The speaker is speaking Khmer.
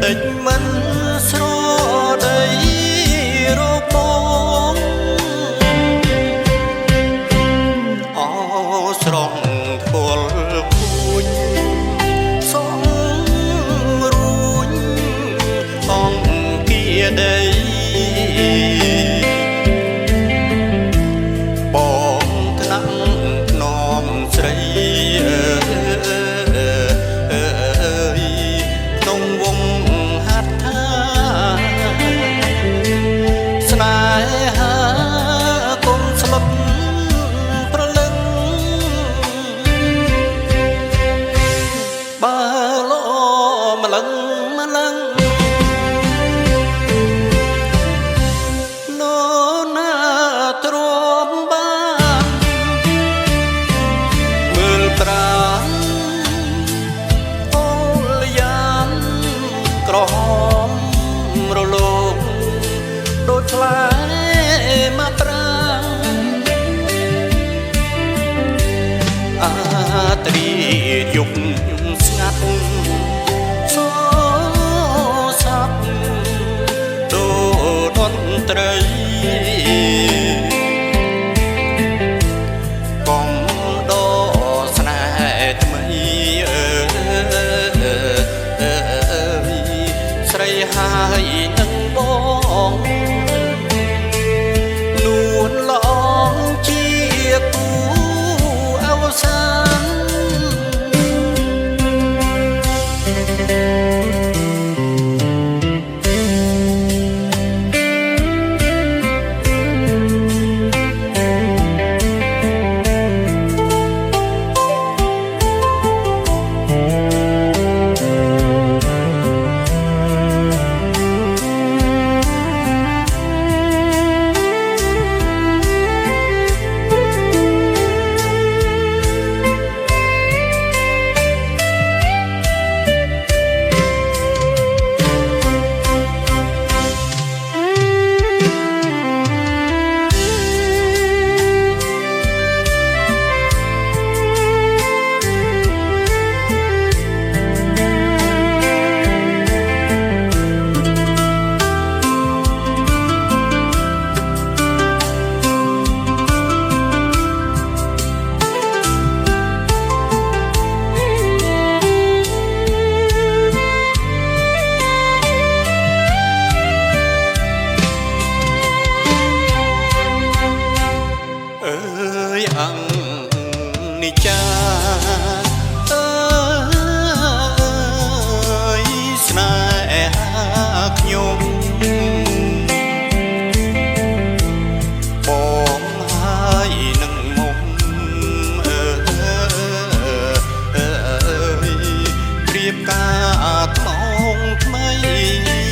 ដេចមិនស្រដីរបងអស្រងពលគួចសំរួញអង្គាដីបងថ្នាក់នំស្រីក្នុងវងហាត់ថាស្នេហាកុំស្លុតប្រលឹងបើលោម្លឹងម្លឹងនោណាទ្រាំបានមើលប្រាណអូលយ៉ានក្រហមរលោងដូចផ្លែមកប្រាអាត្រីយប់ស្ងាត់សោសាប់ដូចតន្ត្រីកំដស្នេហ៍ថ្មីស្រីហើយនឹងបងនួនល្អជាគូអវសានអង្គនិចាអើយស្នេហាខ្ញុំបងហើយនឹងមុំប្រៀបការថ្មងថ្មី